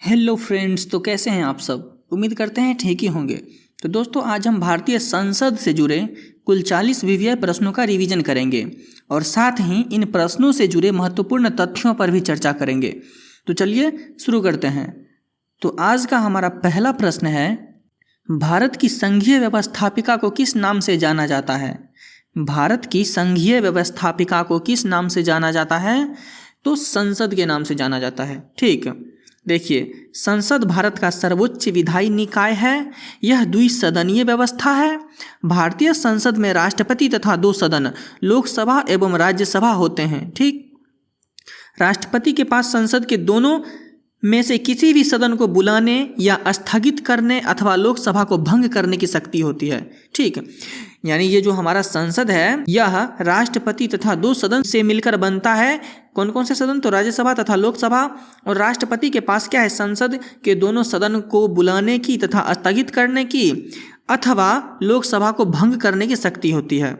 Hello friends, तो कैसे हैं आप सब। उम्मीद करते हैं ठीक ही होंगे। तो दोस्तों, आज हम भारतीय संसद से जुड़े कुल 40 विषय प्रश्नों का रिवीजन करेंगे और साथ ही इन प्रश्नों से जुड़े महत्वपूर्ण तथ्यों पर भी चर्चा करेंगे। तो चलिए शुरू करते हैं। तो आज का हमारा पहला प्रश्न है, भारत की संघीय व्यवस्थापिका को किस नाम से जाना जाता है। भारत की संघीय व्यवस्थापिका को किस नाम से जाना जाता है? तो संसद के नाम से जाना जाता है। ठीक, देखिए, संसद भारत का सर्वोच्च विधायी निकाय है। यह द्विसदनीय व्यवस्था है। भारतीय संसद में राष्ट्रपति तथा 2 सदन, लोकसभा एवं राज्यसभा होते हैं। ठीक, राष्ट्रपति के पास संसद के दोनों में से किसी भी सदन को बुलाने या स्थगित करने अथवा लोकसभा को भंग करने की शक्ति होती है। ठीक, यानी ये जो हमारा संसद है यह राष्ट्रपति तथा 2 सदन से मिलकर बनता है। कौन कौन से सदन? तो राज्यसभा तथा लोकसभा। और राष्ट्रपति के पास क्या है? संसद के दोनों सदन को बुलाने की तथा स्थगित करने की अथवा लोकसभा को भंग करने की शक्ति होती है।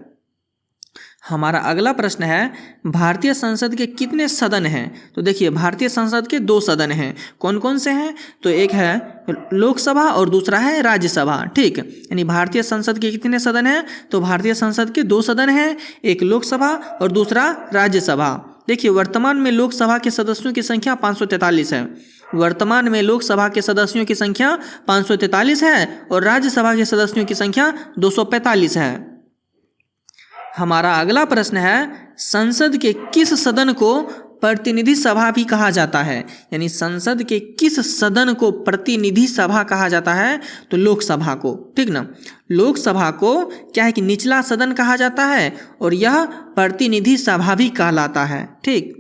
हमारा अगला प्रश्न है, भारतीय संसद के कितने सदन हैं? तो देखिए, भारतीय संसद के 2 सदन हैं। कौन कौन से हैं? तो एक है लोकसभा और दूसरा है राज्यसभा। ठीक, यानी भारतीय संसद के कितने सदन हैं? तो भारतीय संसद के 2 सदन हैं, एक लोकसभा और दूसरा राज्यसभा। देखिए, वर्तमान में लोकसभा के सदस्यों की संख्या 543 है। वर्तमान में लोकसभा के सदस्यों की संख्या 543 है और राज्यसभा के सदस्यों की संख्या 245 है। हमारा अगला प्रश्न है, संसद के किस सदन को प्रतिनिधि सभा भी कहा जाता है? यानी संसद के किस सदन को प्रतिनिधि सभा कहा जाता है? तो लोकसभा को। ठीक ना, लोकसभा को क्या है कि निचला सदन कहा जाता है और यह प्रतिनिधि सभा भी कहलाता है। ठीक,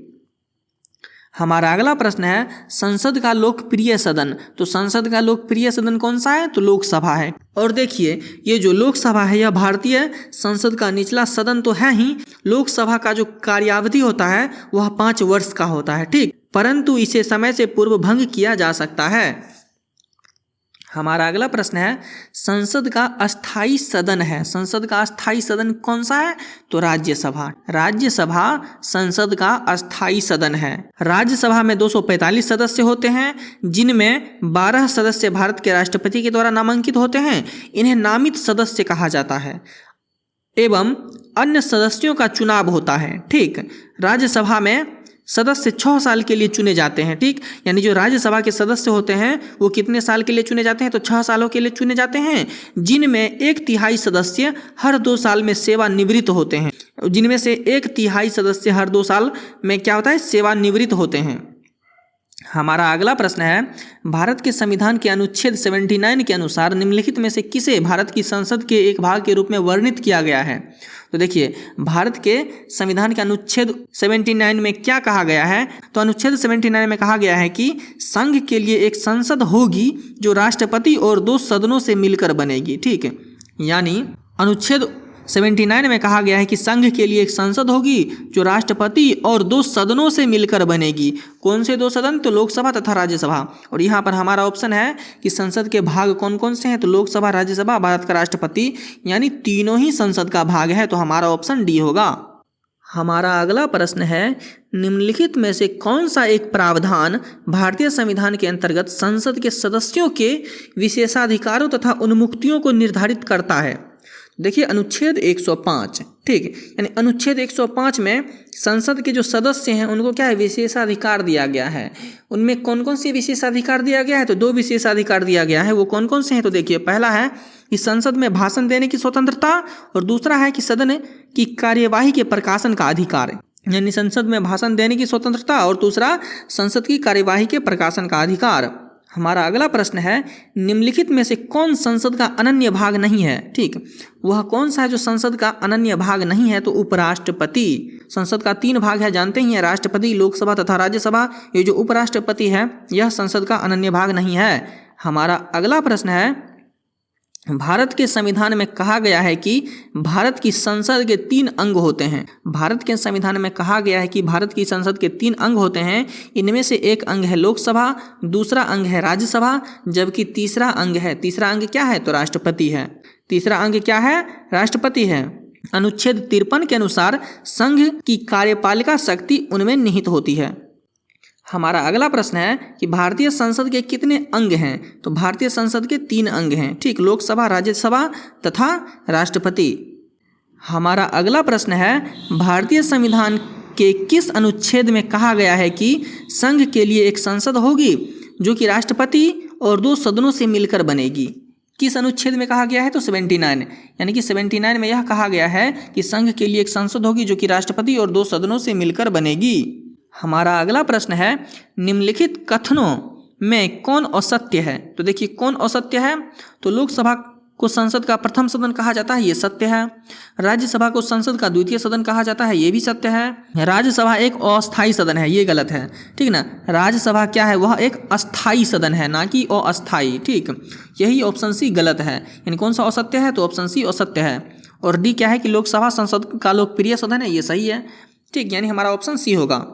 हमारा अगला प्रश्न है, संसद का लोकप्रिय सदन। तो संसद का लोकप्रिय सदन कौन सा है? तो लोकसभा है। और देखिए, ये जो लोकसभा है यह भारतीय संसद का निचला सदन तो है ही। लोकसभा का जो कार्यावधि होता है वह 5 वर्ष का होता है। ठीक, परंतु इसे समय से पूर्व भंग किया जा सकता है। हमारा अगला प्रश्न है, संसद का अस्थाई सदन है। संसद का अस्थाई सदन कौन सा है? तो राज्यसभा। राज्यसभा संसद का अस्थाई सदन है। राज्यसभा में 245 सदस्य होते हैं, जिनमें 12 सदस्य भारत के राष्ट्रपति के द्वारा नामांकित होते हैं। इन्हें नामित सदस्य कहा जाता है एवं अन्य सदस्यों का चुनाव होता है। ठीक, राज्यसभा में सदस्य 6 साल के लिए चुने जाते हैं। ठीक, यानी जो राज्यसभा के सदस्य होते हैं वो कितने साल के लिए चुने जाते हैं? तो 6 सालों के लिए चुने जाते हैं, जिनमें 1/3 सदस्य हर 2 साल में सेवानिवृत्त होते हैं। जिनमें से 1/3 सदस्य हर 2 साल में क्या होता है? सेवानिवृत्त होते हैं। हमारा अगला प्रश्न है, भारत के संविधान के अनुच्छेद 79 के अनुसार निम्नलिखित में से किसे भारत की संसद के एक भाग के रूप में वर्णित किया गया है? तो देखिए, भारत के संविधान के अनुच्छेद 79 में क्या कहा गया है? तो अनुच्छेद 79 में कहा गया है कि संघ के लिए एक संसद होगी जो राष्ट्रपति और 2 सदनों से मिलकर बनेगी। ठीक है, यानी अनुच्छेद 79 में कहा गया है कि संघ के लिए एक संसद होगी जो राष्ट्रपति और 2 सदनों से मिलकर बनेगी। कौन से 2 सदन? तो लोकसभा तथा राज्यसभा। और यहाँ पर हमारा ऑप्शन है कि संसद के भाग कौन कौन से हैं? तो लोकसभा, राज्यसभा, भारत का राष्ट्रपति, यानी तीनों ही संसद का भाग है। तो हमारा ऑप्शन डी होगा। हमारा अगला प्रश्न है, निम्नलिखित में से कौन सा एक प्रावधान भारतीय संविधान के अंतर्गत संसद के सदस्यों के विशेषाधिकारों तथा उन्मुक्तियों को निर्धारित करता है? देखिए, अनुच्छेद 105। ठीक, यानी अनुच्छेद 105 में संसद के जो सदस्य हैं उनको क्या है? विशेषाधिकार दिया गया है। उनमें कौन कौन से विशेषाधिकार दिया गया है? तो 2 विशेषाधिकार दिया गया है। वो कौन कौन से हैं? तो देखिए, पहला है कि संसद में भाषण देने की स्वतंत्रता और दूसरा है कि सदन की कार्यवाही के प्रकाशन का अधिकार। यानी संसद में भाषण देने की स्वतंत्रता और दूसरा संसद की कार्यवाही के प्रकाशन का अधिकार। हमारा अगला प्रश्न है, निम्नलिखित में से कौन संसद का अनन्य भाग नहीं है? ठीक, वह कौन सा है जो संसद का अनन्य भाग नहीं है? तो उपराष्ट्रपति। संसद का 3 भाग है, जानते ही हैं, राष्ट्रपति, लोकसभा तथा राज्यसभा। ये जो उपराष्ट्रपति है यह संसद का अनन्य भाग नहीं है। हमारा अगला प्रश्न है, भारत के संविधान में कहा गया है कि भारत की संसद के 3 अंग होते हैं। भारत के संविधान में कहा गया है कि भारत की संसद के 3 अंग होते हैं। इनमें से एक अंग है लोकसभा, दूसरा अंग है राज्यसभा, जबकि तीसरा अंग क्या है? तो राष्ट्रपति है। तीसरा अंग क्या है? राष्ट्रपति है। अनुच्छेद 53 के अनुसार संघ की कार्यपालिका शक्ति उनमें निहित होती है। हमारा अगला प्रश्न है कि भारतीय संसद के कितने अंग हैं? तो भारतीय संसद के 3 अंग हैं, ठीक, लोकसभा, राज्यसभा तथा राष्ट्रपति। हमारा अगला प्रश्न है भारतीय संविधान के किस अनुच्छेद में कहा गया है कि संघ के लिए एक संसद होगी जो कि राष्ट्रपति और 2 सदनों से मिलकर बनेगी? किस अनुच्छेद में कहा गया है? तो 79, यानी कि 79 में यह कहा गया है कि संघ के लिए एक संसद होगी जो कि राष्ट्रपति और 2 सदनों से मिलकर बनेगी। हमारा अगला प्रश्न है निम्नलिखित कथनों में कौन असत्य है? तो देखिए कौन असत्य है? तो लोकसभा को संसद का प्रथम सदन कहा जाता है, ये सत्य है। राज्यसभा को संसद का द्वितीय सदन कहा जाता है, ये भी सत्य है। राज्यसभा एक अस्थायी सदन है, ये गलत है, ठीक ना। राज्यसभा क्या है? वह एक अस्थायी सदन है, ना कि अस्थायी, ठीक। यही ऑप्शन सी गलत है, यानी कौन सा असत्य है? तो ऑप्शन सी असत्य है। और डी क्या है कि लोकसभा संसद का लोकप्रिय सदन है, ये सही है, ठीक, यानी हमारा ऑप्शन सी होगा।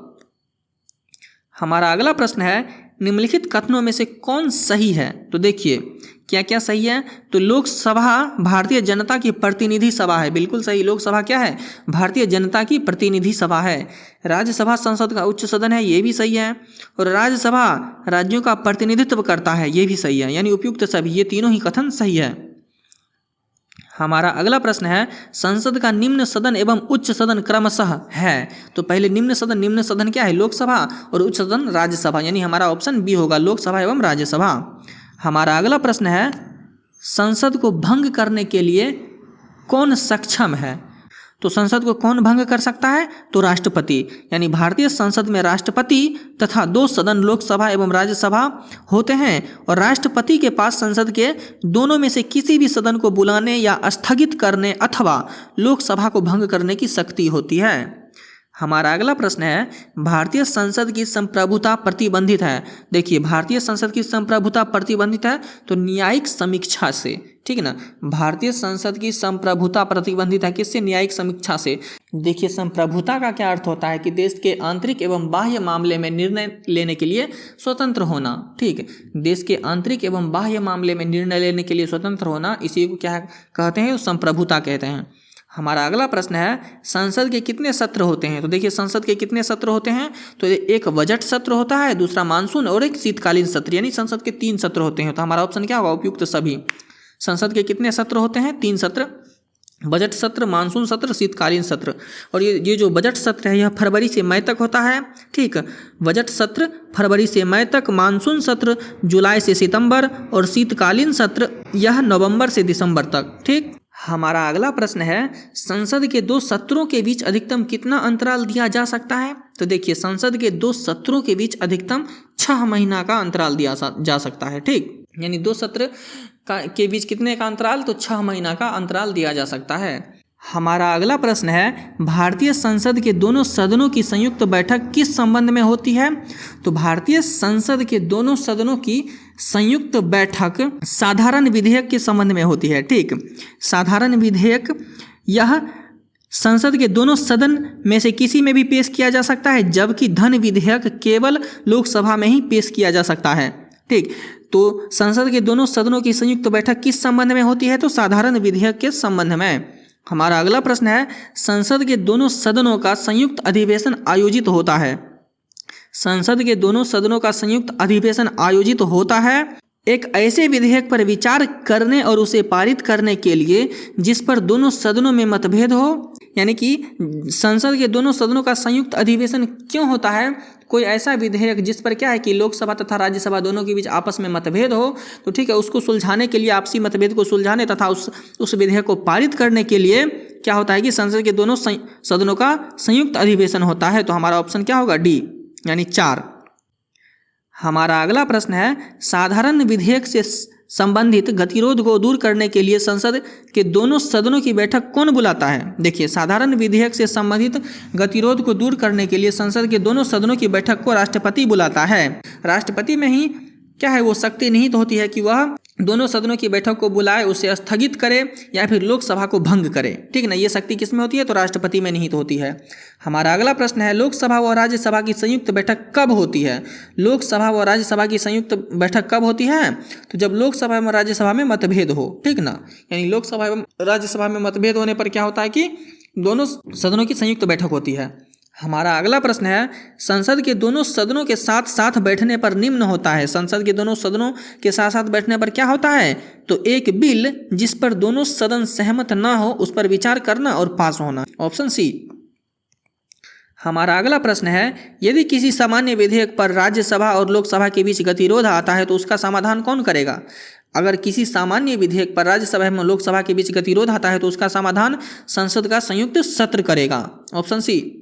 हमारा अगला प्रश्न है निम्नलिखित कथनों में से कौन सही है? तो देखिए क्या क्या सही है? तो लोकसभा भारतीय जनता की प्रतिनिधि सभा है, बिल्कुल सही। लोकसभा क्या है? भारतीय जनता की प्रतिनिधि सभा है। राज्यसभा संसद का उच्च सदन है, ये भी सही है। और राज्यसभा राज्यों का प्रतिनिधित्व करता है, ये भी सही है, यानी उपयुक्त सभी, ये तीनों ही कथन सही है। हमारा अगला प्रश्न है संसद का निम्न सदन एवं उच्च सदन क्रमशः है? तो पहले निम्न सदन क्या है? लोकसभा, और उच्च सदन राज्यसभा, यानी हमारा ऑप्शन बी होगा, लोकसभा एवं राज्यसभा। हमारा अगला प्रश्न है संसद को भंग करने के लिए कौन सक्षम है? तो संसद को कौन भंग कर सकता है? तो राष्ट्रपति, यानी भारतीय संसद में राष्ट्रपति तथा 2 सदन लोकसभा एवं राज्यसभा होते हैं और राष्ट्रपति के पास संसद के दोनों में से किसी भी सदन को बुलाने या स्थगित करने अथवा लोकसभा को भंग करने की शक्ति होती है। हमारा अगला प्रश्न है भारतीय संसद की संप्रभुता प्रतिबंधित है? देखिए भारतीय संसद की संप्रभुता प्रतिबंधित है तो न्यायिक समीक्षा से, ठीक है ना। भारतीय संसद की संप्रभुता प्रतिबंधित है किससे? न्यायिक समीक्षा से। देखिए संप्रभुता का क्या अर्थ होता है कि देश के आंतरिक एवं बाह्य मामले में निर्णय लेने के लिए स्वतंत्र होना, ठीक। देश के आंतरिक एवं बाह्य मामले में निर्णय लेने के लिए स्वतंत्र होना, इसी को क्या कहते हैं? संप्रभुता कहते हैं। हमारा अगला प्रश्न है संसद के कितने सत्र होते हैं? तो देखिए संसद के कितने सत्र होते हैं? तो एक बजट सत्र होता है, दूसरा मानसून और एक शीतकालीन सत्र, यानी संसद के 3 सत्र होते हैं। तो हमारा ऑप्शन क्या होगा? उपयुक्त सभी। संसद के कितने सत्र होते हैं? 3 सत्र, बजट सत्र, मानसून सत्र, शीतकालीन सत्र। और ये जो बजट सत्र है यह फरवरी से मई तक होता है, ठीक। बजट सत्र फरवरी से मई तक, मानसून सत्र जुलाई से सितंबर और शीतकालीन सत्र यह नवंबर से दिसंबर तक, ठीक। हमारा अगला प्रश्न है संसद के 2 सत्रों के बीच अधिकतम कितना अंतराल दिया जा सकता है? तो देखिए संसद के 2 सत्रों के बीच अधिकतम 6 महीना का अंतराल दिया जा सकता है, ठीक। यानी 2 सत्र के बीच कितने का अंतराल? तो 6 महीना का अंतराल दिया जा सकता है। हमारा अगला प्रश्न है भारतीय संसद के दोनों सदनों की संयुक्त बैठक किस संबंध में होती है? तो भारतीय संसद के दोनों सदनों की संयुक्त बैठक साधारण विधेयक के संबंध में होती है, ठीक। साधारण विधेयक यह संसद के दोनों सदन में से किसी में भी पेश किया जा सकता है, जबकि धन विधेयक केवल लोकसभा में ही पेश किया जा सकता है, ठीक। तो संसद के दोनों सदनों की संयुक्त बैठक किस संबंध में होती है? तो साधारण विधेयक के संबंध में। हमारा अगला प्रश्न है संसद के दोनों सदनों का संयुक्त अधिवेशन आयोजित होता है? संसद के दोनों सदनों का संयुक्त अधिवेशन आयोजित होता है एक ऐसे विधेयक पर विचार करने और उसे पारित करने के लिए जिस पर दोनों सदनों में मतभेद हो। यानी कि संसद के दोनों सदनों का संयुक्त अधिवेशन क्यों होता है? कोई ऐसा विधेयक जिस पर क्या है कि लोकसभा तथा राज्यसभा दोनों के बीच आपस में मतभेद हो, तो ठीक है, उसको सुलझाने के लिए, आपसी मतभेद को सुलझाने तथा उस विधेयक को पारित करने के लिए क्या होता है कि संसद के दोनों सदनों का संयुक्त अधिवेशन होता है। तो हमारा ऑप्शन क्या होगा? डी, यानी 4। हमारा अगला प्रश्न है साधारण विधेयक से संबंधित गतिरोध को दूर करने के लिए संसद के दोनों सदनों की बैठक कौन बुलाता है? देखिए साधारण विधेयक से संबंधित गतिरोध को दूर करने के लिए संसद के दोनों सदनों की बैठक को राष्ट्रपति बुलाता है। राष्ट्रपति में ही क्या है, वो शक्ति निहित होती है कि वह दोनों सदनों की बैठक को बुलाए, उसे स्थगित करे या फिर लोकसभा को भंग करे, ठीक ना। ये शक्ति किस में होती है? तो राष्ट्रपति में निहित होती है। हमारा अगला प्रश्न है लोकसभा व राज्यसभा की संयुक्त बैठक कब होती है? लोकसभा व राज्यसभा की संयुक्त बैठक कब होती है? तो जब लोकसभा एवं राज्यसभा में मतभेद हो, ठीक ना। यानी लोकसभा एवं राज्यसभा में मतभेद होने पर क्या होता है कि दोनों सदनों की संयुक्त बैठक होती है। हमारा अगला प्रश्न है, संसद के दोनों सदनों के साथ साथ बैठने पर निम्न होता है। संसद के दोनों सदनों के साथ साथ बैठने पर क्या होता है? तो एक बिल जिस पर दोनों सदन सहमत ना हो उस पर विचार करना और पास होना, ऑप्शन सी। हमारा अगला प्रश्न है, यदि किसी सामान्य विधेयक पर राज्यसभा और लोकसभा के बीच गतिरोध आता है तो उसका समाधान कौन करेगा? अगर किसी सामान्य विधेयक पर राज्यसभा एवं लोकसभा के बीच गतिरोध आता है तो उसका समाधान संसद का संयुक्त सत्र करेगा, ऑप्शन सी।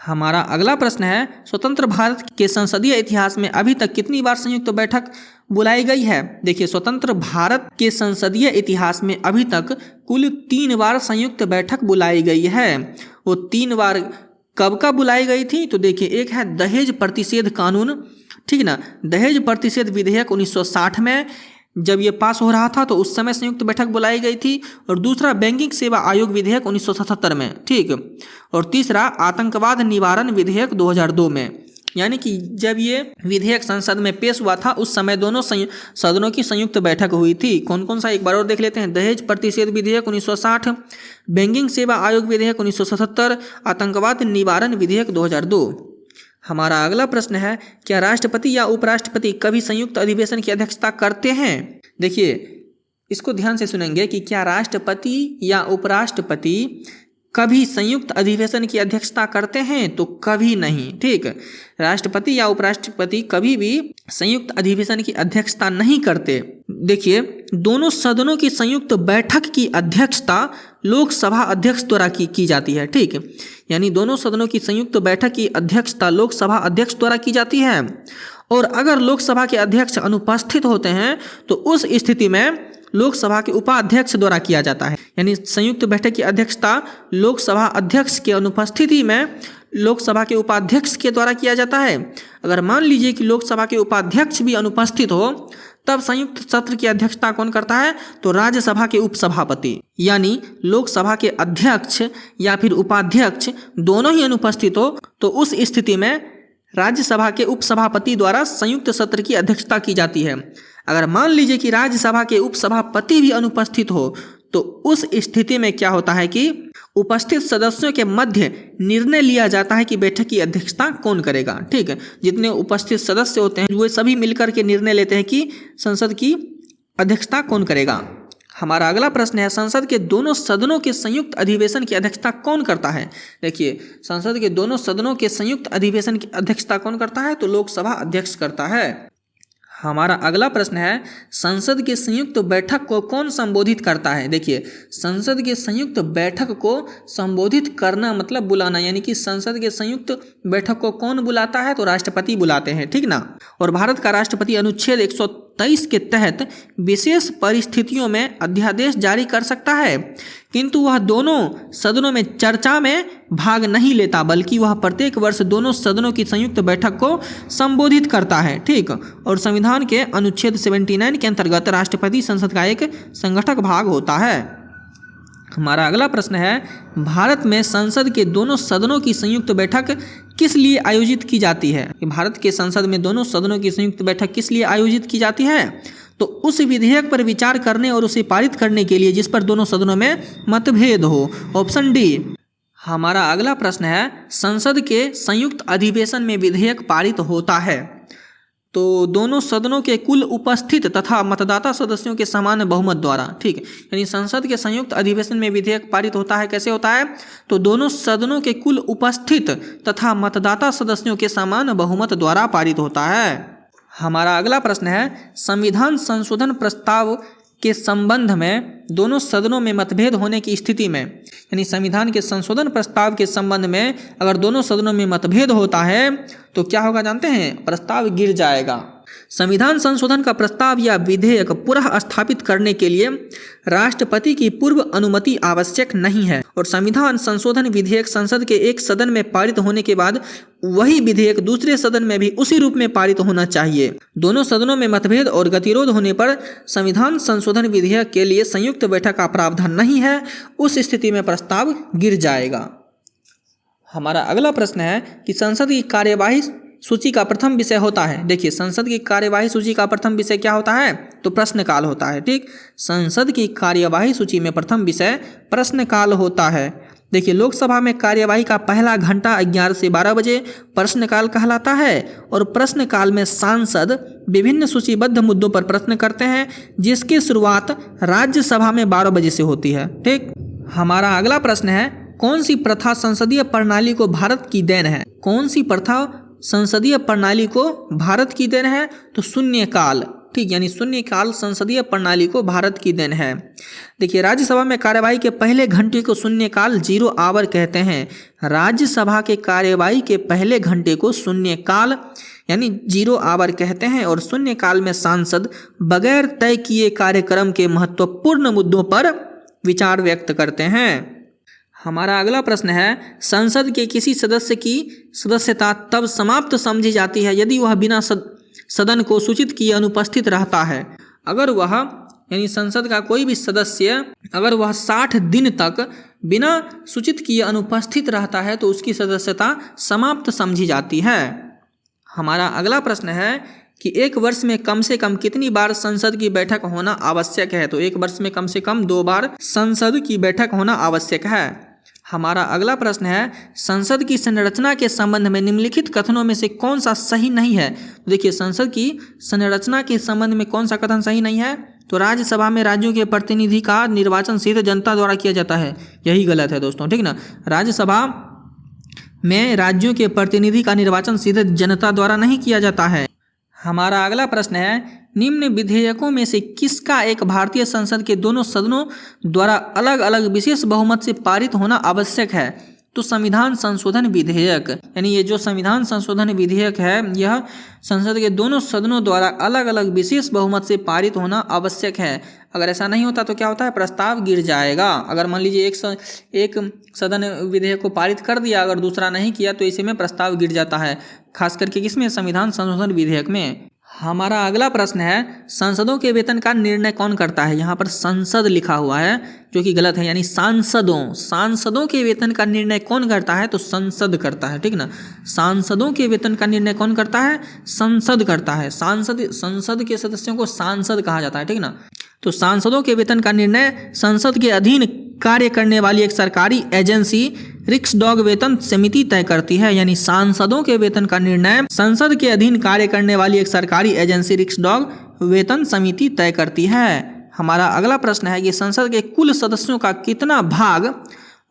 हमारा अगला प्रश्न है, स्वतंत्र भारत के संसदीय इतिहास में अभी तक कितनी बार संयुक्त बैठक बुलाई गई है? देखिए, स्वतंत्र भारत के संसदीय इतिहास में अभी तक कुल 3 बार संयुक्त बैठक बुलाई गई है। वो 3 बार कब कब बुलाई गई थी? तो देखिए, एक है दहेज प्रतिषेध कानून, ठीक ना, दहेज प्रतिषेध विधेयक 1960 में जब ये पास हो रहा था तो उस समय संयुक्त बैठक बुलाई गई थी। और दूसरा बैंकिंग सेवा आयोग विधेयक 1977 में, ठीक। और तीसरा आतंकवाद निवारण विधेयक 2002 में। यानी कि जब ये विधेयक संसद में पेश हुआ था उस समय दोनों सदनों की संयुक्त बैठक हुई थी। कौन कौन सा एक बार और देख लेते हैं। दहेज प्रतिषेध विधेयक 1960, बैंकिंग सेवा आयोग विधेयक 1977, आतंकवाद निवारण विधेयक 2002। हमारा अगला प्रश्न है, क्या राष्ट्रपति या उपराष्ट्रपति कभी संयुक्त अधिवेशन की अध्यक्षता करते हैं? देखिए, इसको ध्यान से सुनेंगे कि क्या राष्ट्रपति या उपराष्ट्रपति कभी संयुक्त अधिवेशन की अध्यक्षता करते हैं? तो कभी नहीं, ठीक। राष्ट्रपति या उपराष्ट्रपति कभी भी संयुक्त अधिवेशन की अध्यक्षता नहीं करते। देखिए, दोनों सदनों की संयुक्त बैठक की अध्यक्षता लोकसभा अध्यक्ष द्वारा की जाती है, ठीक। यानी दोनों सदनों की संयुक्त बैठक की अध्यक्षता लोकसभा अध्यक्ष द्वारा की जाती है। और अगर लोकसभा के अध्यक्ष अनुपस्थित होते हैं तो उस स्थिति में लोकसभा के उपाध्यक्ष द्वारा किया जाता है। यानी संयुक्त बैठक की अध्यक्षता लोकसभा अध्यक्ष की अनुपस्थिति में लोकसभा के उपाध्यक्ष के द्वारा किया जाता है। अगर मान लीजिए कि लोकसभा के उपाध्यक्ष भी अनुपस्थित हो तब संयुक्त सत्र की अध्यक्षता कौन करता है? तो राज्यसभा के उपसभापति, यानी लोकसभा के अध्यक्ष या फिर उपाध्यक्ष दोनों ही अनुपस्थित हो तो उस स्थिति में राज्यसभा के उपसभापति द्वारा संयुक्त सत्र की अध्यक्षता की जाती है। अगर मान लीजिए कि राज्यसभा के उपसभापति भी अनुपस्थित हो तो उस स्थिति में क्या होता है कि उपस्थित सदस्यों के मध्य निर्णय लिया जाता है कि बैठक की अध्यक्षता कौन करेगा, ठीक है। जितने उपस्थित सदस्य होते हैं वो सभी मिलकर के निर्णय लेते हैं कि संसद की अध्यक्षता कौन करेगा। हमारा अगला प्रश्न है, संसद के दोनों सदनों के संयुक्त अधिवेशन की अध्यक्षता कौन करता है? देखिए, संसद के दोनों सदनों के संयुक्त अधिवेशन की अध्यक्षता कौन करता है? तो लोकसभा अध्यक्ष करता है। हमारा अगला प्रश्न है, संसद के संयुक्त बैठक को कौन संबोधित करता है? देखिए, संसद के संयुक्त बैठक को संबोधित करना मतलब बुलाना, यानी कि संसद के संयुक्त बैठक को कौन बुलाता है? तो राष्ट्रपति बुलाते हैं, ठीक ना। और भारत का राष्ट्रपति अनुच्छेद 123 के तहत विशेष परिस्थितियों में अध्यादेश जारी कर सकता है, किंतु वह दोनों सदनों में चर्चा में भाग नहीं लेता, बल्कि वह प्रत्येक वर्ष दोनों सदनों की संयुक्त बैठक को संबोधित करता है, ठीक। और संविधान के अनुच्छेद 79 के अंतर्गत राष्ट्रपति संसद का एक संगठक भाग होता है। हमारा अगला प्रश्न है, भारत में संसद के दोनों सदनों की संयुक्त बैठक किस लिए आयोजित की जाती है? भारत के संसद में दोनों सदनों की संयुक्त बैठक किस लिए आयोजित की जाती है? तो उस विधेयक पर विचार करने और उसे पारित करने के लिए जिस पर दोनों सदनों में मतभेद हो, ऑप्शन डी। हमारा अगला प्रश्न है, संसद के संयुक्त अधिवेशन में विधेयक पारित होता है तो दोनों सदनों के कुल उपस्थित तथा मतदाता सदस्यों के समान बहुमत द्वारा, ठीक है। यानी संसद के संयुक्त अधिवेशन में विधेयक पारित होता है, कैसे होता है? तो दोनों सदनों के कुल उपस्थित तथा मतदाता सदस्यों के समान बहुमत द्वारा पारित होता है। हमारा अगला प्रश्न है, संविधान संशोधन प्रस्ताव के संबंध में दोनों सदनों में मतभेद होने की स्थिति में, यानी संविधान के संशोधन प्रस्ताव के संबंध में अगर दोनों सदनों में मतभेद होता है तो क्या होगा जानते हैं? प्रस्ताव गिर जाएगा। संविधान संशोधन का प्रस्ताव या विधेयक पुनः स्थापित करने के लिए राष्ट्रपति की पूर्व अनुमति आवश्यक नहीं है और संविधान संशोधन विधेयक संसद के एक सदन में पारित होने के बाद वही विधेयक दूसरे सदन में भी उसी रूप में पारित होना चाहिए। दोनों सदनों में मतभेद और गतिरोध होने पर संविधान संशोधन विधेयक के लिए संयुक्त बैठक का प्रावधान नहीं है, उस स्थिति में प्रस्ताव गिर जाएगा। हमारा अगला प्रश्न है कि संसद की कार्यवाही सूची का प्रथम विषय होता है। देखिए, संसद की कार्यवाही सूची का प्रथम विषय क्या होता है? तो प्रश्नकाल होता है, ठीक। संसद की कार्यवाही सूची में प्रथम विषय प्रश्नकाल होता है। देखिए, लोकसभा में कार्यवाही का पहला घंटा 11 से 12 बजे प्रश्नकाल कहलाता है और प्रश्नकाल में सांसद विभिन्न सूचीबद्ध मुद्दों पर प्रश्न करते हैं, जिसकी शुरुआत राज्यसभा में 12 बजे से होती है। ठीक, हमारा अगला प्रश्न है, कौन सी प्रथा संसदीय प्रणाली को भारत की देन है? कौन सी प्रथा संसदीय प्रणाली को भारत की देन है? तो शून्यकाल। ठीक, यानी शून्यकाल संसदीय प्रणाली को भारत की देन है। देखिए, राज्यसभा में कार्यवाही के पहले घंटे को शून्यकाल 0 आवर कहते हैं। राज्यसभा के कार्यवाही के पहले घंटे को शून्यकाल यानी 0 आवर कहते हैं और शून्यकाल में सांसद बगैर तय किए कार्यक्रम के महत्वपूर्ण मुद्दों पर विचार व्यक्त करते हैं। हमारा अगला प्रश्न है, संसद के किसी सदस्य की सदस्यता तब समाप्त समझी जाती है यदि वह बिना सदन को सूचित किए अनुपस्थित रहता है। अगर वह यानी संसद का कोई भी सदस्य अगर वह 60 दिन तक बिना सूचित किए अनुपस्थित रहता है तो उसकी सदस्यता समाप्त समझी जाती है। हमारा अगला प्रश्न है कि एक वर्ष में कम से कम कितनी बार संसद की बैठक होना आवश्यक है? तो एक वर्ष में कम से कम 2 बार संसद की बैठक होना आवश्यक है। हमारा अगला प्रश्न है, संसद की संरचना के संबंध में निम्नलिखित कथनों में से कौन सा सही नहीं है? तो देखिए, संसद की संरचना के संबंध में कौन सा कथन सही नहीं है? तो राज्यसभा में राज्यों के प्रतिनिधि का निर्वाचन सीधे जनता द्वारा किया जाता है, यही गलत है दोस्तों। ठीक ना, राज्यसभा में राज्यों के प्रतिनिधि का निर्वाचन सीधे जनता द्वारा नहीं किया जाता है। हमारा अगला प्रश्न है, निम्न विधेयकों में से किसका एक भारतीय संसद के दोनों सदनों द्वारा अलग अलग विशेष बहुमत से पारित होना आवश्यक है? तो संविधान संशोधन विधेयक, यानी ये जो संविधान संशोधन विधेयक है यह संसद के दोनों सदनों द्वारा अलग अलग विशेष बहुमत से पारित होना आवश्यक है। अगर ऐसा नहीं होता तो क्या होता है? प्रस्ताव गिर जाएगा। अगर मान लीजिए एक सदन विधेयक को पारित कर दिया, अगर दूसरा नहीं किया तो ऐसे में प्रस्ताव गिर जाता है, खास करके किसमें? संविधान संशोधन विधेयक में। हमारा अगला प्रश्न है, संसदों के वेतन का निर्णय कौन करता है? यहाँ पर संसद लिखा हुआ है जो कि गलत है, यानी सांसदों के वेतन का निर्णय कौन करता है? तो संसद करता है। ठीक ना, सांसदों के वेतन का निर्णय कौन करता है? संसद करता है। संसद के सदस्यों को सांसद कहा जाता है। ठीक ना, तो सांसदों के वेतन का निर्णय संसद के अधीन कार्य करने वाली एक सरकारी एजेंसी रिक्सडॉग वेतन समिति तय करती है। यानी सांसदों के वेतन का निर्णय संसद के अधीन कार्य करने वाली एक सरकारी एजेंसी रिक्सडॉग वेतन समिति तय करती है। हमारा अगला प्रश्न है कि संसद के कुल सदस्यों का कितना भाग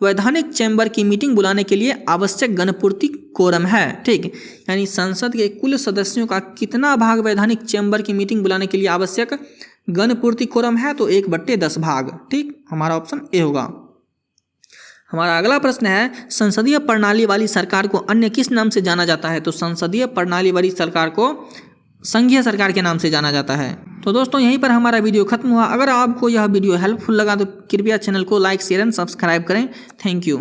वैधानिक चैम्बर की मीटिंग बुलाने के लिए आवश्यक गणपूर्ति कोरम है? ठीक, यानी संसद के कुल सदस्यों का कितना भाग वैधानिक चैम्बर की मीटिंग बुलाने के लिए आवश्यक गणपूर्ति कोरम है? तो 1/10 भाग। ठीक, हमारा ऑप्शन ए होगा। हमारा अगला प्रश्न है, संसदीय प्रणाली वाली सरकार को अन्य किस नाम से जाना जाता है? तो संसदीय प्रणाली वाली सरकार को संघीय सरकार के नाम से जाना जाता है। तो दोस्तों, यहीं पर हमारा वीडियो खत्म हुआ। अगर आपको यह वीडियो हेल्पफुल लगा तो कृपया चैनल को लाइक, शेयर एंड सब्सक्राइब करें। Thank you.